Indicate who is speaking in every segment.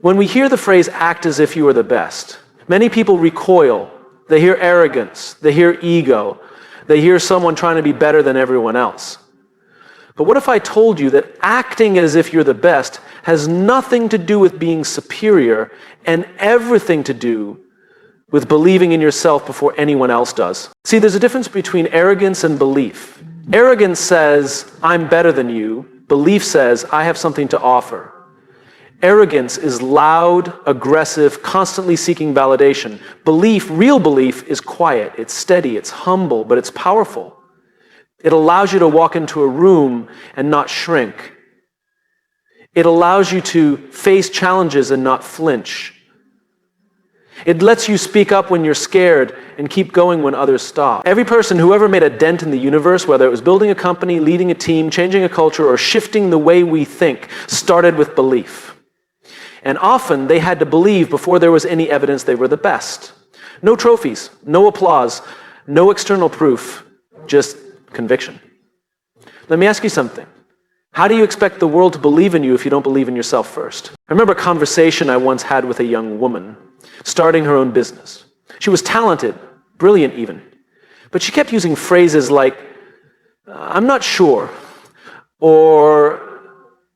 Speaker 1: When we hear the phrase, act as if you are the best, many people recoil. They hear arrogance, they hear ego, they hear someone trying to be better than everyone else. But what if I told you that acting as if you're the best has nothing to do with being superior and everything to do with believing in yourself before anyone else does? See, there's a difference between arrogance and belief. Arrogance says, I'm better than you. Belief says, I have something to offer. Arrogance is loud, aggressive, constantly seeking validation. Belief, real belief, is quiet, it's steady, it's humble, but it's powerful. It allows you to walk into a room and not shrink. It allows you to face challenges and not flinch. It lets you speak up when you're scared and keep going when others stop. Every person who ever made a dent in the universe, whether it was building a company, leading a team, changing a culture, or shifting the way we think, started with belief. And often they had to believe before there was any evidence they were the best. No trophies, no applause, no external proof, just conviction. Let me ask you something. How do you expect the world to believe in you if you don't believe in yourself first? I remember a conversation I once had with a young woman starting her own business. She was talented, brilliant even, but she kept using phrases like, I'm not sure, or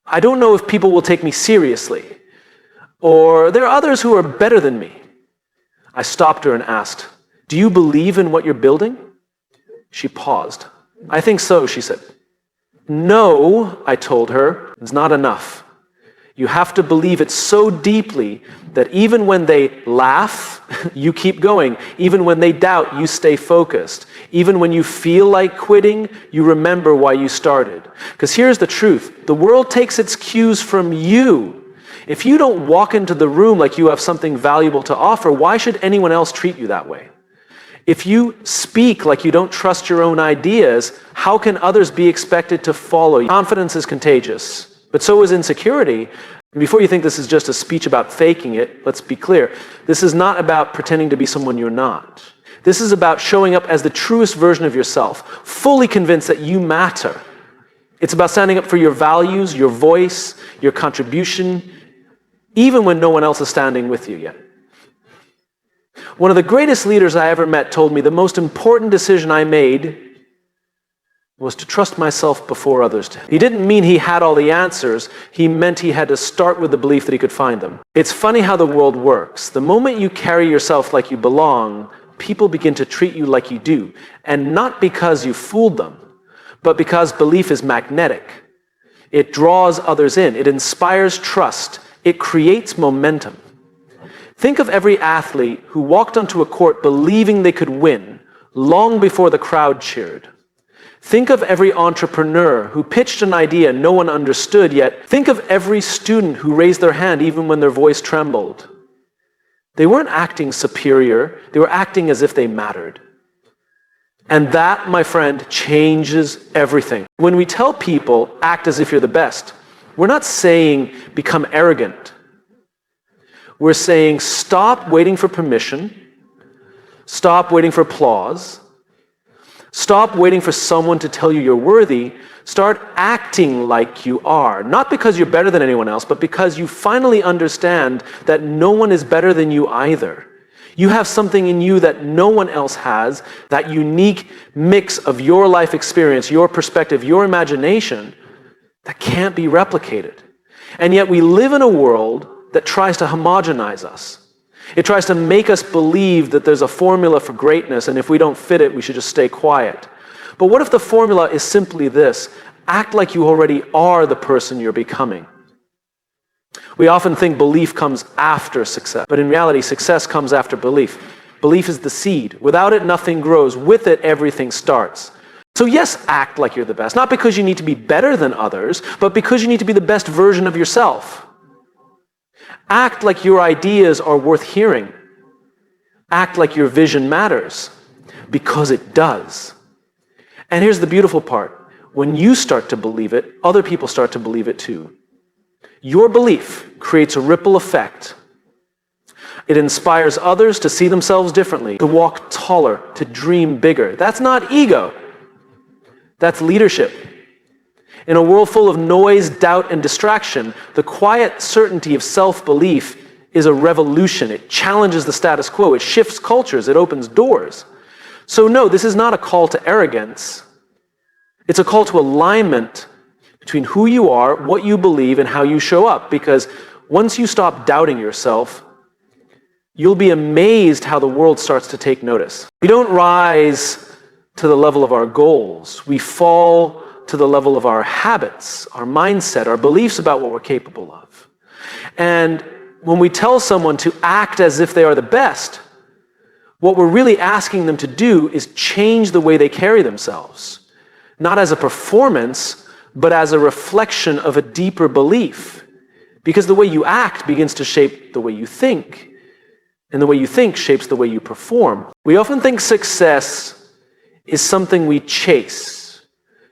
Speaker 1: I don't know if people will take me seriously, or there are others who are better than me. I stopped her and asked, do you believe in what you're building? She paused. I think so, she said. No, I told her, it's not enough. You have to believe it so deeply that even when they laugh, you keep going. Even when they doubt, you stay focused. Even when you feel like quitting, you remember why you started. Because here's the truth. The world takes its cues from you. If you don't walk into the room like you have something valuable to offer, why should anyone else treat you that way? If you speak like you don't trust your own ideas, how can others be expected to follow you? Confidence is contagious, but so is insecurity. And before you think this is just a speech about faking it, let's be clear. This is not about pretending to be someone you're not. This is about showing up as the truest version of yourself, fully convinced that you matter. It's about standing up for your values, your voice, your contribution, even when no one else is standing with you yet. One of the greatest leaders I ever met told me the most important decision I made was to trust myself before others did. He didn't mean he had all the answers. He meant he had to start with the belief that he could find them. It's funny how the world works. The moment you carry yourself like you belong, people begin to treat you like you do. And not because you fooled them, but because belief is magnetic. It draws others in. It inspires trust. It creates momentum. Think of every athlete who walked onto a court believing they could win long before the crowd cheered. Think of every entrepreneur who pitched an idea no one understood yet. Think of every student who raised their hand even when their voice trembled. They weren't acting superior, they were acting as if they mattered. And that, my friend, changes everything. When we tell people, act as if you're the best, we're not saying become arrogant. We're saying stop waiting for permission, stop waiting for applause, stop waiting for someone to tell you you're worthy, start acting like you are. Not because you're better than anyone else, but because you finally understand that no one is better than you either. You have something in you that no one else has, that unique mix of your life experience, your perspective, your imagination, that can't be replicated. And yet we live in a world that tries to homogenize us. It tries to make us believe that there's a formula for greatness, and if we don't fit it, we should just stay quiet. But what if the formula is simply this? Act like you already are the person you're becoming. We often think belief comes after success, but in reality, success comes after belief. Belief is the seed. Without it, nothing grows. With it, everything starts. So yes, act like you're the best, not because you need to be better than others, but because you need to be the best version of yourself. Act like your ideas are worth hearing. Act like your vision matters, because it does. And here's the beautiful part. When you start to believe it, other people start to believe it too. Your belief creates a ripple effect. It inspires others to see themselves differently, to walk taller, to dream bigger. That's not ego. That's leadership. In a world full of noise, doubt, and distraction, the quiet certainty of self-belief is a revolution. It challenges the status quo. It shifts cultures. It opens doors. So no, this is not a call to arrogance. It's a call to alignment between who you are, what you believe, and how you show up. Because once you stop doubting yourself, you'll be amazed how the world starts to take notice. We don't rise to the level of our goals. We fall to the level of our habits, our mindset, our beliefs about what we're capable of. And when we tell someone to act as if they are the best, what we're really asking them to do is change the way they carry themselves. Not as a performance, but as a reflection of a deeper belief. Because the way you act begins to shape the way you think. And the way you think shapes the way you perform. We often think success is something we chase,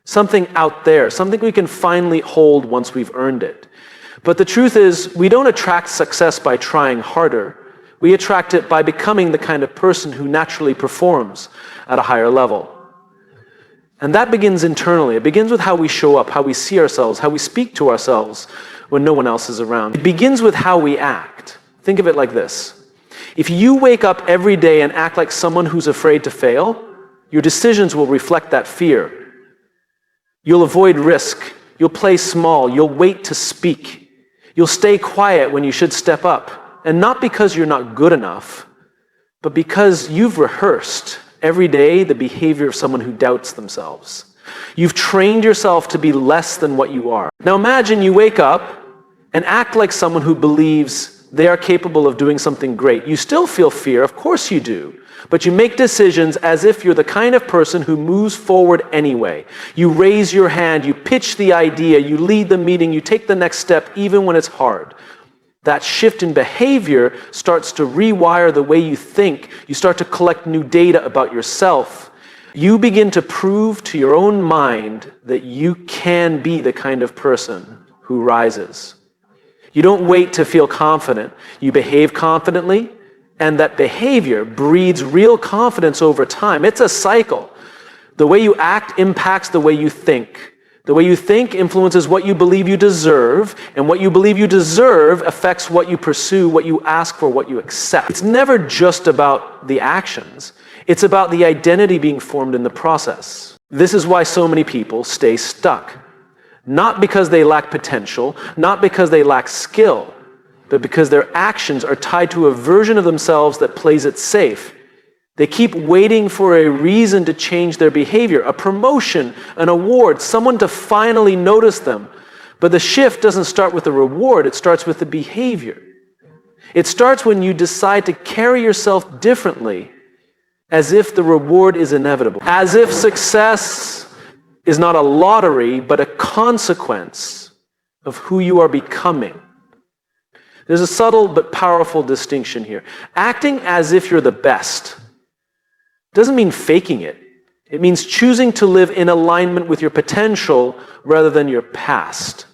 Speaker 1: something out there, something we can finally hold once we've earned it. But the truth is, we don't attract success by trying harder. We attract it by becoming the kind of person who naturally performs at a higher level. And that begins internally. It begins with how we show up, how we see ourselves, how we speak to ourselves when no one else is around. It begins with how we act. Think of it like this. If you wake up every day and act like someone who's afraid to fail, your decisions will reflect that fear. You'll avoid risk. You'll play small. You'll wait to speak. You'll stay quiet when you should step up. And not because you're not good enough, but because you've rehearsed every day the behavior of someone who doubts themselves. You've trained yourself to be less than what you are. Now imagine you wake up and act like someone who believes they are capable of doing something great. You still feel fear, of course you do. But you make decisions as if you're the kind of person who moves forward anyway. You raise your hand, you pitch the idea, you lead the meeting, you take the next step even when it's hard. That shift in behavior starts to rewire the way you think. You start to collect new data about yourself. You begin to prove to your own mind that you can be the kind of person who rises. You don't wait to feel confident. You behave confidently, and that behavior breeds real confidence over time. It's a cycle. The way you act impacts the way you think. The way you think influences what you believe you deserve, and what you believe you deserve affects what you pursue, what you ask for, what you accept. It's never just about the actions. It's about the identity being formed in the process. This is why so many people stay stuck. Not because they lack potential, not because they lack skill, but because their actions are tied to a version of themselves that plays it safe. They keep waiting for a reason to change their behavior, a promotion, an award, someone to finally notice them. But the shift doesn't start with the reward, it starts with the behavior. It starts when you decide to carry yourself differently, as if the reward is inevitable. As if success is not a lottery, but a consequence of who you are becoming. There's a subtle but powerful distinction here. Acting as if you're the best doesn't mean faking it. It means choosing to live in alignment with your potential rather than your past.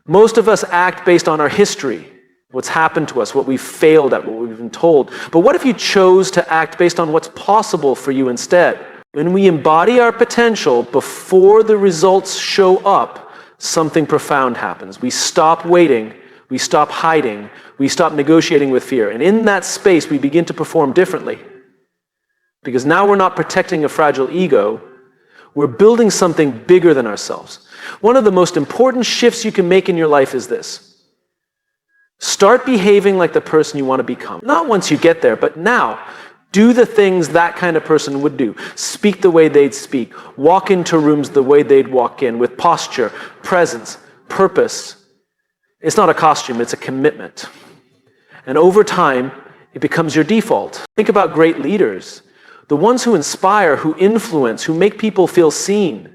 Speaker 1: Most of us act based on our history, what's happened to us, what we've failed at, what we've been told. But what if you chose to act based on what's possible for you instead? When we embody our potential before the results show up, something profound happens. We stop waiting, we stop hiding, we stop negotiating with fear. And in that space, we begin to perform differently. Because now we're not protecting a fragile ego, we're building something bigger than ourselves. One of the most important shifts you can make in your life is this. Start behaving like the person you want to become. Not once you get there, but now. Do the things that kind of person would do. Speak the way they'd speak. Walk into rooms the way they'd walk in, with posture, presence, purpose. It's not a costume, it's a commitment. And over time, it becomes your default. Think about great leaders. The ones who inspire, who influence, who make people feel seen.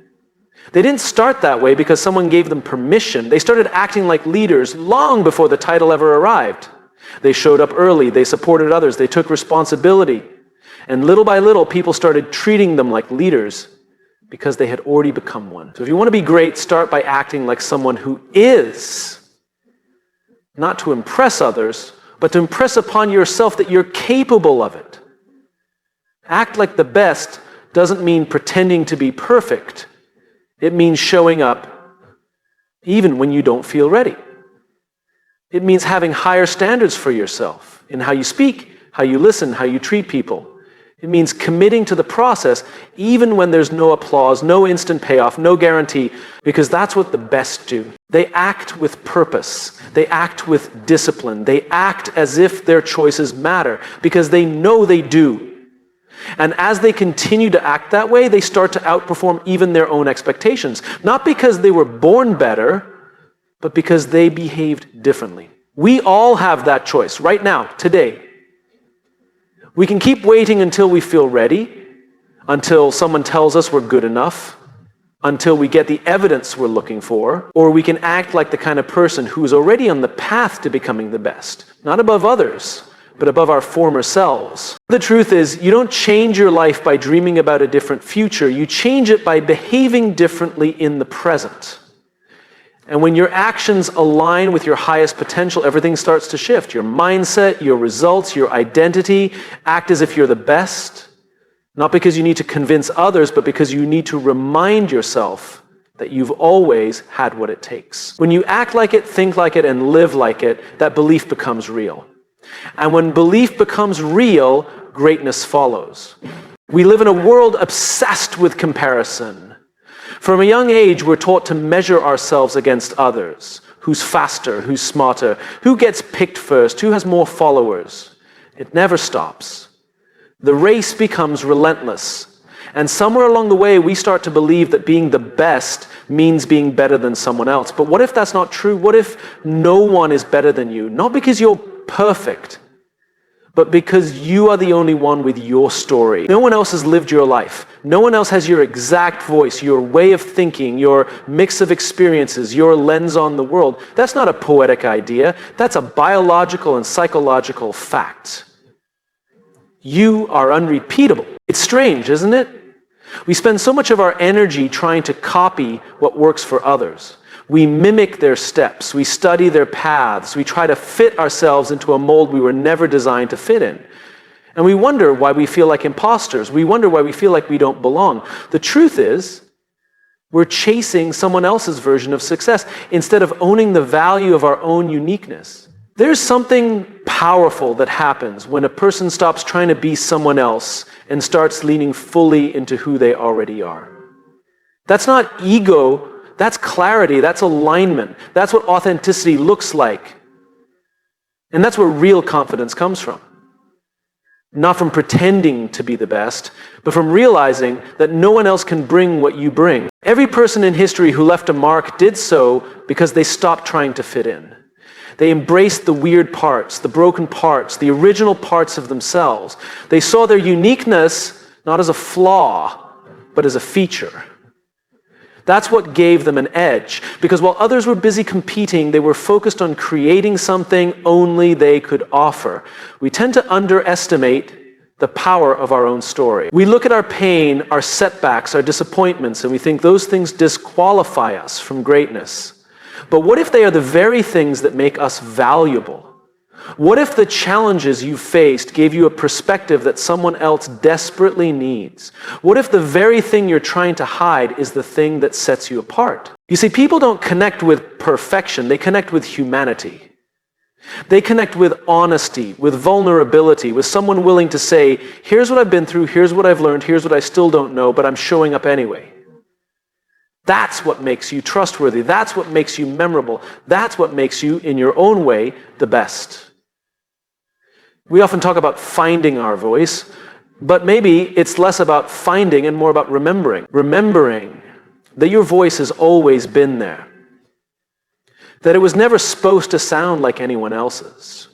Speaker 1: They didn't start that way because someone gave them permission. They started acting like leaders long before the title ever arrived. They showed up early, they supported others, they took responsibility. And little by little, people started treating them like leaders because they had already become one. So if you want to be great, start by acting like someone who is. Not to impress others, but to impress upon yourself that you're capable of it. Act like the best doesn't mean pretending to be perfect. It means showing up even when you don't feel ready. It means having higher standards for yourself in how you speak, how you listen, how you treat people. It means committing to the process even when there's no applause, no instant payoff, no guarantee, because that's what the best do. They act with purpose. They act with discipline. They act as if their choices matter because they know they do. And as they continue to act that way, they start to outperform even their own expectations. Not because they were born better, but because they behaved differently. We all have that choice right now, today. We can keep waiting until we feel ready, until someone tells us we're good enough, until we get the evidence we're looking for, or we can act like the kind of person who's already on the path to becoming the best, not above others, but above our former selves. The truth is, you don't change your life by dreaming about a different future. You change it by behaving differently in the present. And when your actions align with your highest potential, everything starts to shift. Your mindset, your results, your identity act as if you're the best, not because you need to convince others, but because you need to remind yourself that you've always had what it takes. When you act like it, think like it, and live like it, that belief becomes real. And when belief becomes real, greatness follows. We live in a world obsessed with comparison. From a young age, we're taught to measure ourselves against others. Who's faster? Who's smarter? Who gets picked first? Who has more followers? It never stops. The race becomes relentless. And somewhere along the way, we start to believe that being the best means being better than someone else. But what if that's not true? What if no one is better than you? Not because you're perfect, but because you are the only one with your story. No one else has lived your life. No one else has your exact voice, your way of thinking, your mix of experiences, your lens on the world. That's not a poetic idea. That's a biological and psychological fact. You are unrepeatable. It's strange, isn't it? We spend so much of our energy trying to copy what works for others. We mimic their steps. We study their paths. We try to fit ourselves into a mold we were never designed to fit in. And we wonder why we feel like imposters. We wonder why we feel like we don't belong. The truth is, we're chasing someone else's version of success instead of owning the value of our own uniqueness. There's something powerful that happens when a person stops trying to be someone else and starts leaning fully into who they already are. That's not ego. That's clarity, that's alignment. That's what authenticity looks like. And that's where real confidence comes from. Not from pretending to be the best, but from realizing that no one else can bring what you bring. Every person in history who left a mark did so because they stopped trying to fit in. They embraced the weird parts, the broken parts, the original parts of themselves. They saw their uniqueness not as a flaw, but as a feature. That's what gave them an edge, because while others were busy competing, they were focused on creating something only they could offer. We tend to underestimate the power of our own story. We look at our pain, our setbacks, our disappointments, and we think those things disqualify us from greatness. But what if they are the very things that make us valuable? What if the challenges you faced gave you a perspective that someone else desperately needs? What if the very thing you're trying to hide is the thing that sets you apart? You see, people don't connect with perfection, they connect with humanity. They connect with honesty, with vulnerability, with someone willing to say, here's what I've been through, here's what I've learned, here's what I still don't know, but I'm showing up anyway. That's what makes you trustworthy. That's what makes you memorable. That's what makes you, in your own way, the best. We often talk about finding our voice, but maybe it's less about finding and more about remembering. Remembering that your voice has always been there. That it was never supposed to sound like anyone else's.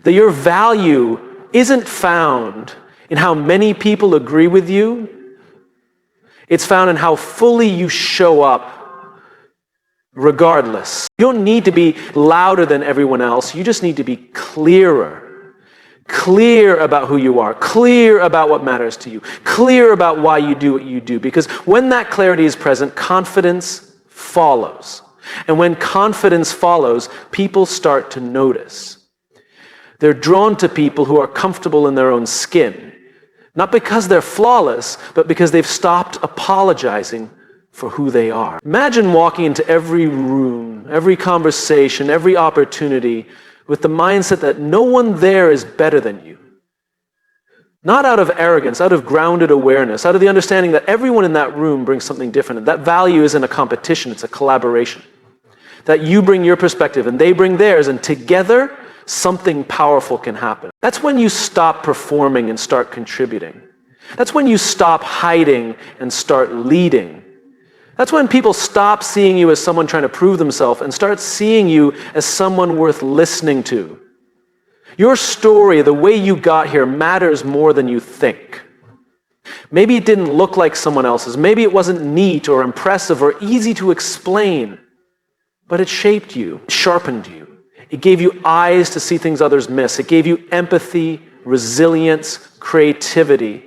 Speaker 1: That your value isn't found in how many people agree with you. It's found in how fully you show up regardless. You don't need to be louder than everyone else. You just need to be clearer. Clear about who you are, clear about what matters to you, clear about why you do what you do. Because when that clarity is present, confidence follows. And when confidence follows, people start to notice. They're drawn to people who are comfortable in their own skin. Not because they're flawless, but because they've stopped apologizing for who they are. Imagine walking into every room, every conversation, every opportunity with the mindset that no one there is better than you. Not out of arrogance, out of grounded awareness, out of the understanding that everyone in that room brings something different. That value isn't a competition, it's a collaboration. That you bring your perspective and they bring theirs, and together something powerful can happen. That's when you stop performing and start contributing. That's when you stop hiding and start leading. That's when people stop seeing you as someone trying to prove themselves and start seeing you as someone worth listening to. Your story, the way you got here, matters more than you think. Maybe it didn't look like someone else's. Maybe it wasn't neat or impressive or easy to explain. But it shaped you, sharpened you. It gave you eyes to see things others miss. It gave you empathy, resilience, creativity.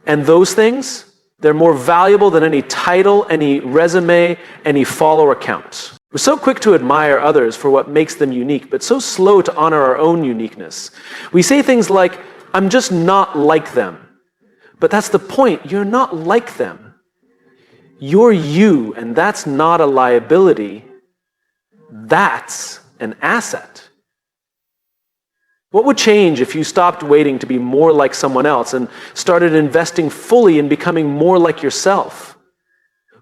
Speaker 1: And those things, they're more valuable than any title, any resume, any follower count. We're so quick to admire others for what makes them unique, but so slow to honor our own uniqueness. We say things like, I'm just not like them. But that's the point. You're not like them. You're you, and that's not a liability. That's an asset. What would change if you stopped waiting to be more like someone else and started investing fully in becoming more like yourself?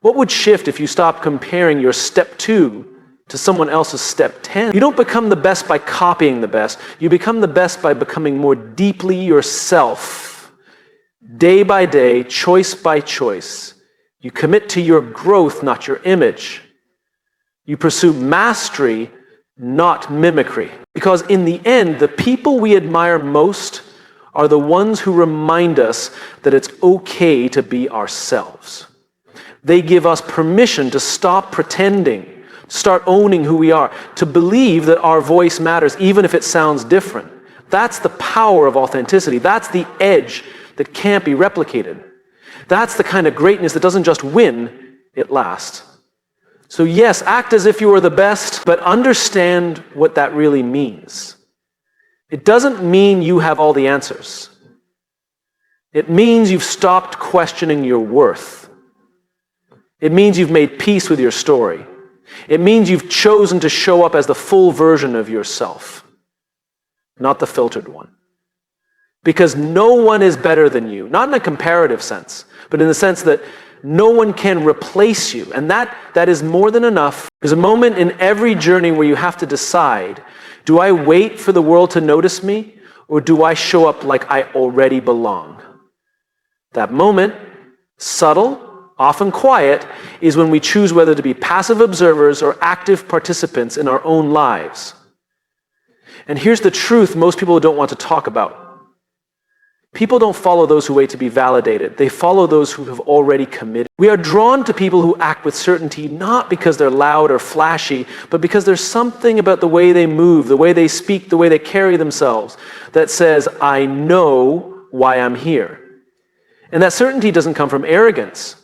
Speaker 1: What would shift if you stopped comparing your step 2 to someone else's step 10? You don't become the best by copying the best. You become the best by becoming more deeply yourself. Day by day, choice by choice. You commit to your growth, not your image. You pursue mastery, not mimicry. Because in the end, the people we admire most are the ones who remind us that it's okay to be ourselves. They give us permission to stop pretending, start owning who we are, to believe that our voice matters, even if it sounds different. That's the power of authenticity. That's the edge that can't be replicated. That's the kind of greatness that doesn't just win, it lasts. So yes, act as if you were the best, but understand what that really means. It doesn't mean you have all the answers. It means you've stopped questioning your worth. It means you've made peace with your story. It means you've chosen to show up as the full version of yourself, not the filtered one. Because no one is better than you, not in a comparative sense, but in the sense that no one can replace you. And that is more than enough. There's a moment in every journey where you have to decide, do I wait for the world to notice me, or do I show up like I already belong? That moment, subtle, often quiet, is when we choose whether to be passive observers or active participants in our own lives. And here's the truth most people don't want to talk about. People don't follow those who wait to be validated. They follow those who have already committed. We are drawn to people who act with certainty, not because they're loud or flashy, but because there's something about the way they move, the way they speak, the way they carry themselves that says, I know why I'm here. And that certainty doesn't come from arrogance.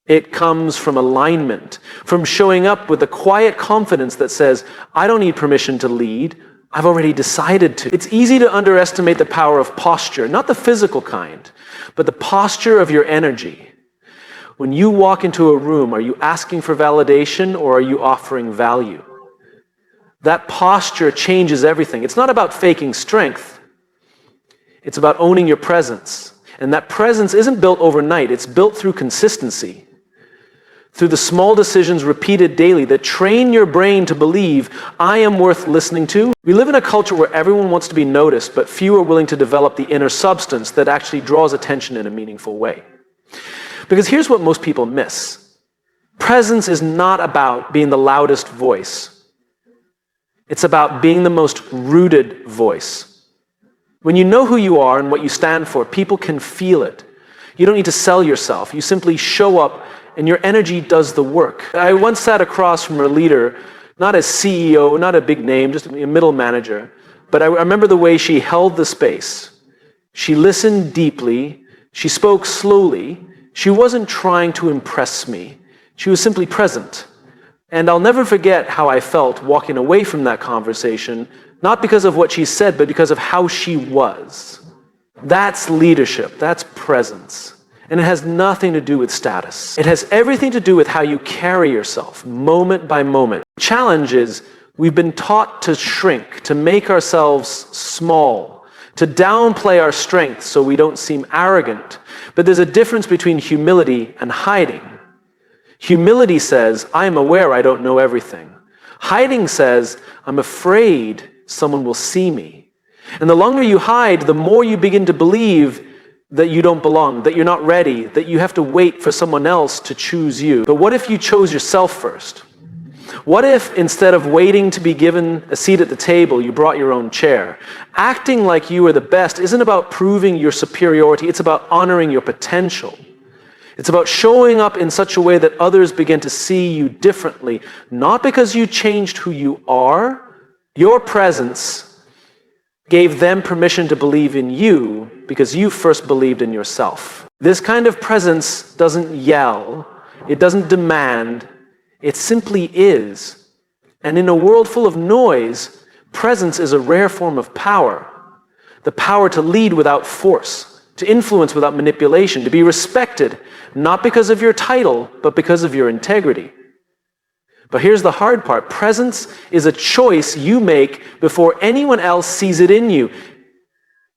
Speaker 1: It comes from alignment, from showing up with the quiet confidence that says, I don't need permission to lead. I've already decided to. It's easy to underestimate the power of posture, not the physical kind, but the posture of your energy. When you walk into a room, are you asking for validation or are you offering value? That posture changes everything. It's not about faking strength. It's about owning your presence. And that presence isn't built overnight. It's built through consistency. Through the small decisions repeated daily that train your brain to believe, I am worth listening to. We live in a culture where everyone wants to be noticed, but few are willing to develop the inner substance that actually draws attention in a meaningful way. Because here's what most people miss. Presence is not about being the loudest voice. It's about being the most rooted voice. When you know who you are and what you stand for, people can feel it. You don't need to sell yourself. You simply show up and your energy does the work. I once sat across from a leader, not a CEO, not a big name, just a middle manager, but I remember the way she held the space. She listened deeply. She spoke slowly. She wasn't trying to impress me. She was simply present. And I'll never forget how I felt walking away from that conversation, not because of what she said, but because of how she was. That's leadership. That's presence. And it has nothing to do with status. It has everything to do with how you carry yourself, moment by moment. The challenge is we've been taught to shrink, to make ourselves small, to downplay our strength so we don't seem arrogant. But there's a difference between humility and hiding. Humility says, I am aware I don't know everything. Hiding says, I'm afraid someone will see me. And the longer you hide, the more you begin to believe that you don't belong, that you're not ready, that you have to wait for someone else to choose you. But what if you chose yourself first? What if instead of waiting to be given a seat at the table, you brought your own chair? Acting like you are the best isn't about proving your superiority, it's about honoring your potential. It's about showing up in such a way that others begin to see you differently, not because you changed who you are. Your presence gave them permission to believe in you because you first believed in yourself. This kind of presence doesn't yell, it doesn't demand, it simply is. And in a world full of noise, presence is a rare form of power. The power to lead without force, to influence without manipulation, to be respected, not because of your title, but because of your integrity. But here's the hard part. Presence is a choice you make before anyone else sees it in you.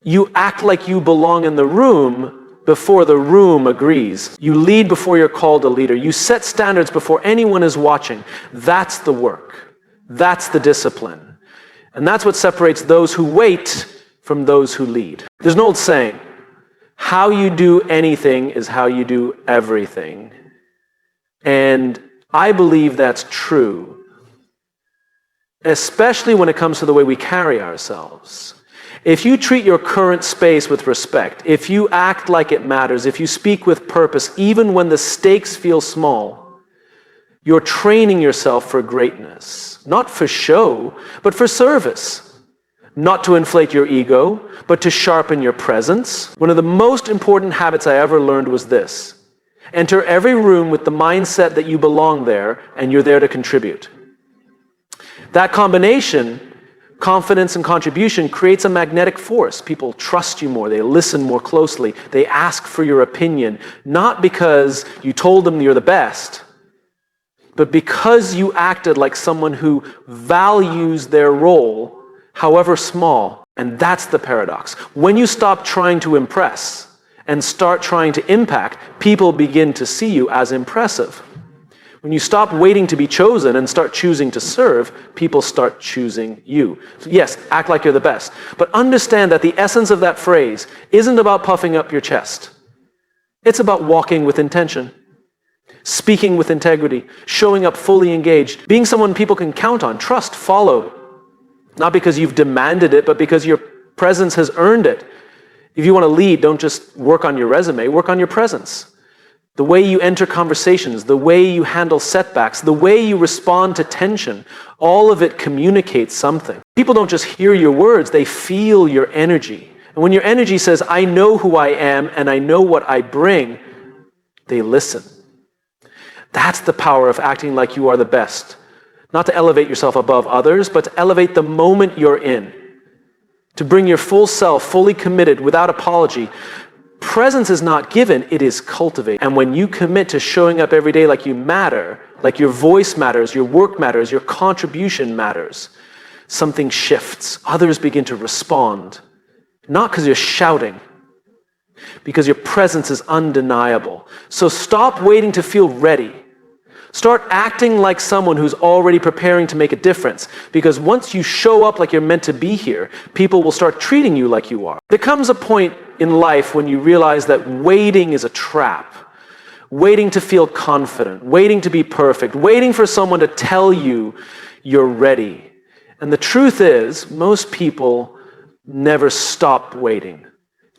Speaker 1: You act like you belong in the room before the room agrees. You lead before you're called a leader. You set standards before anyone is watching. That's the work. That's the discipline. And that's what separates those who wait from those who lead. There's an old saying, how you do anything is how you do everything. And I believe that's true, especially when it comes to the way we carry ourselves. If you treat your current space with respect, if you act like it matters, if you speak with purpose, even when the stakes feel small, you're training yourself for greatness. Not for show, but for service. Not to inflate your ego, but to sharpen your presence. One of the most important habits I ever learned was this. Enter every room with the mindset that you belong there and you're there to contribute. That combination, confidence and contribution, creates a magnetic force. People trust you more, they listen more closely, they ask for your opinion, not because you told them you're the best, but because you acted like someone who values their role, however small. And that's the paradox. When you stop trying to impress and start trying to impact, people begin to see you as impressive. When you stop waiting to be chosen and start choosing to serve, people start choosing you. So yes, act like you're the best. But understand that the essence of that phrase isn't about puffing up your chest. It's about walking with intention, speaking with integrity, showing up fully engaged, being someone people can count on, trust, follow. Not because you've demanded it, but because your presence has earned it. If you want to lead, don't just work on your resume, work on your presence. The way you enter conversations, the way you handle setbacks, the way you respond to tension, all of it communicates something. People don't just hear your words, they feel your energy. And when your energy says, I know who I am and I know what I bring, they listen. That's the power of acting like you are the best. Not to elevate yourself above others, but to elevate the moment you're in. To bring your full self, fully committed, without apology. Presence is not given, it is cultivated. And when you commit to showing up every day like you matter, like your voice matters, your work matters, your contribution matters, something shifts. Others begin to respond. Not because you're shouting, because your presence is undeniable. So stop waiting to feel ready. Start acting like someone who's already preparing to make a difference. Because once you show up like you're meant to be here, people will start treating you like you are. There comes a point in life when you realize that waiting is a trap. Waiting to feel confident, waiting to be perfect, waiting for someone to tell you you're ready. And the truth is, most people never stop waiting.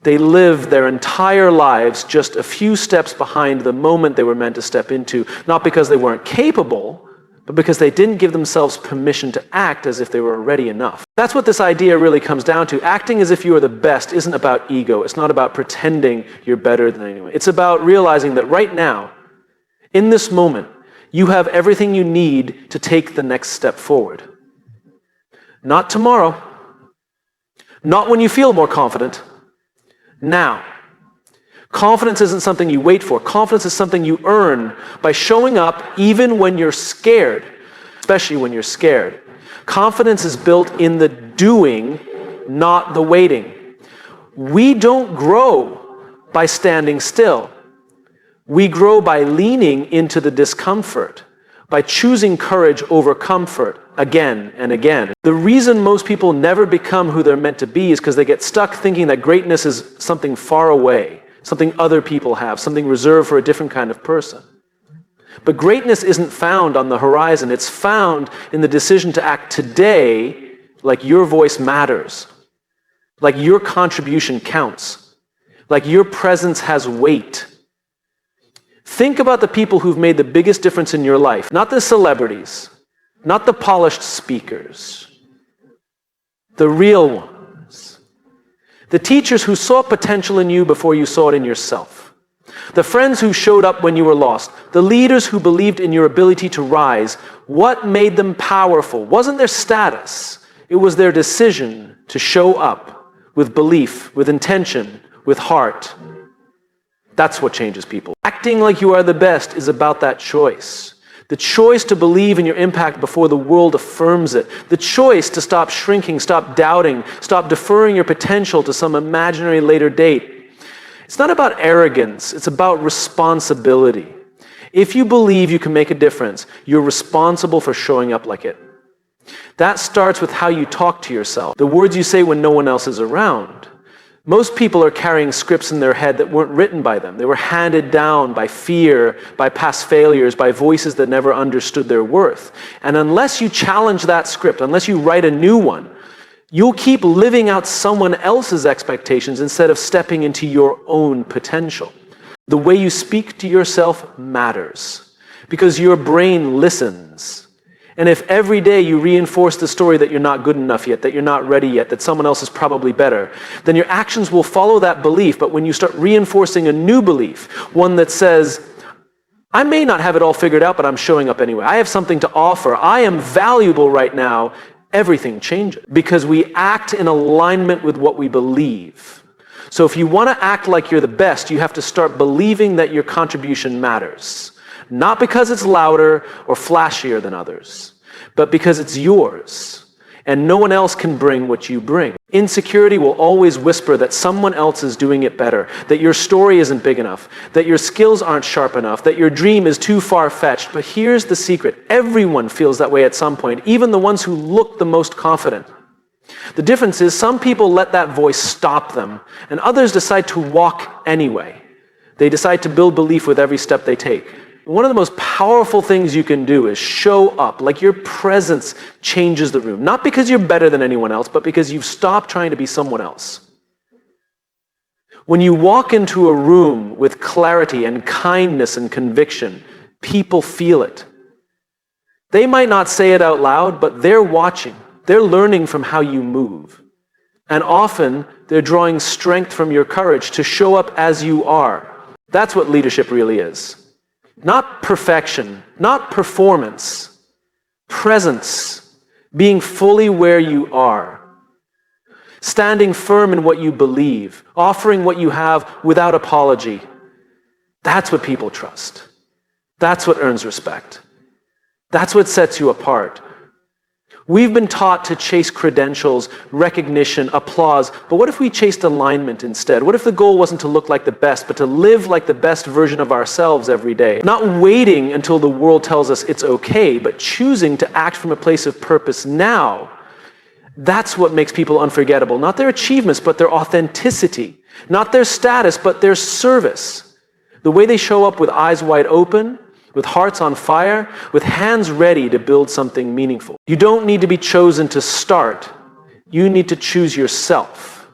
Speaker 1: They live their entire lives just a few steps behind the moment they were meant to step into, not because they weren't capable, but because they didn't give themselves permission to act as if they were ready enough. That's what this idea really comes down to. Acting as if you are the best isn't about ego. It's not about pretending you're better than anyone. It's about realizing that right now, in this moment, you have everything you need to take the next step forward. Not tomorrow. Not when you feel more confident. Now. Confidence isn't something you wait for. Confidence is something you earn by showing up even when you're scared, especially when you're scared. Confidence is built in the doing, not the waiting. We don't grow by standing still. We grow by leaning into the discomfort, by choosing courage over comfort again and again. The reason most people never become who they're meant to be is because they get stuck thinking that greatness is something far away, something other people have, something reserved for a different kind of person. But greatness isn't found on the horizon. It's found in the decision to act today like your voice matters, like your contribution counts, like your presence has weight. Think about the people who've made the biggest difference in your life. Not the celebrities, not the polished speakers, the real ones. The teachers who saw potential in you before you saw it in yourself. The friends who showed up when you were lost. The leaders who believed in your ability to rise. What made them powerful wasn't their status. It was their decision to show up with belief, with intention, with heart. That's what changes people. Acting like you are the best is about that choice. The choice to believe in your impact before the world affirms it. The choice to stop shrinking, stop doubting, stop deferring your potential to some imaginary later date. It's not about arrogance, it's about responsibility. If you believe you can make a difference, you're responsible for showing up like it. That starts with how you talk to yourself, the words you say when no one else is around. Most people are carrying scripts in their head that weren't written by them. They were handed down by fear, by past failures, by voices that never understood their worth. And unless you challenge that script, unless you write a new one, you'll keep living out someone else's expectations instead of stepping into your own potential. The way you speak to yourself matters because your brain listens. And if every day you reinforce the story that you're not good enough yet, that you're not ready yet, that someone else is probably better, then your actions will follow that belief. But when you start reinforcing a new belief, one that says, I may not have it all figured out, but I'm showing up anyway. I have something to offer. I am valuable right now. Everything changes because we act in alignment with what we believe. So if you want to act like you're the best, you have to start believing that your contribution matters. Not because it's louder or flashier than others, but because it's yours. And no one else can bring what you bring. Insecurity will always whisper that someone else is doing it better, that your story isn't big enough, that your skills aren't sharp enough, that your dream is too far-fetched. But here's the secret. Everyone feels that way at some point, even the ones who look the most confident. The difference is some people let that voice stop them, and others decide to walk anyway. They decide to build belief with every step they take. One of the most powerful things you can do is show up like your presence changes the room. Not because you're better than anyone else, but because you've stopped trying to be someone else. When you walk into a room with clarity and kindness and conviction, people feel it. They might not say it out loud, but they're watching. They're learning from how you move. And often, they're drawing strength from your courage to show up as you are. That's what leadership really is. Not perfection, not performance, presence, being fully where you are, standing firm in what you believe, offering what you have without apology. That's what people trust. That's what earns respect. That's what sets you apart. We've been taught to chase credentials, recognition, applause, but what if we chased alignment instead? What if the goal wasn't to look like the best, but to live like the best version of ourselves every day? Not waiting until the world tells us it's okay, but choosing to act from a place of purpose now. That's what makes people unforgettable. Not their achievements, but their authenticity. Not their status, but their service. The way they show up with eyes wide open, with hearts on fire, with hands ready to build something meaningful. You don't need to be chosen to start. You need to choose yourself.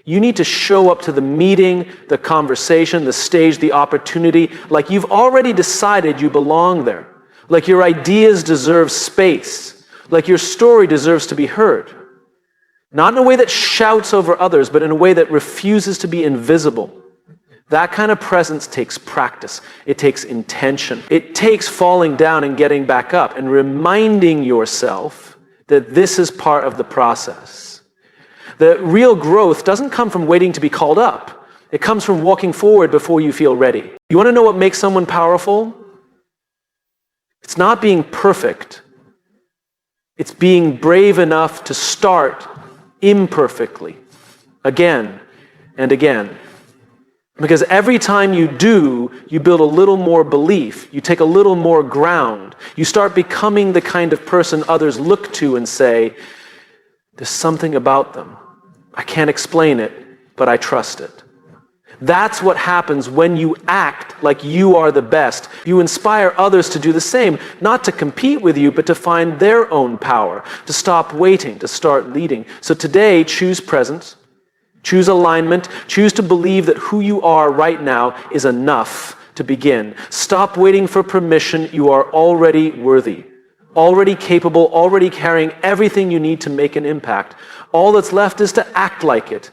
Speaker 1: You need to show up to the meeting, the conversation, the stage, the opportunity, like you've already decided you belong there, like your ideas deserve space, like your story deserves to be heard. Not in a way that shouts over others, but in a way that refuses to be invisible. That kind of presence takes practice. It takes intention. It takes falling down and getting back up and reminding yourself that this is part of the process. The real growth doesn't come from waiting to be called up. It comes from walking forward before you feel ready. You want to know what makes someone powerful? It's not being perfect. It's being brave enough to start imperfectly, again and again. Because every time you do, you build a little more belief. You take a little more ground. You start becoming the kind of person others look to and say, there's something about them. I can't explain it, but I trust it. That's what happens when you act like you are the best. You inspire others to do the same, not to compete with you, but to find their own power, to stop waiting, to start leading. So today, choose presence, choose alignment, choose to believe that who you are right now is enough to begin. Stop waiting for permission. You are already worthy, already capable, already carrying everything you need to make an impact. All that's left is to act like it.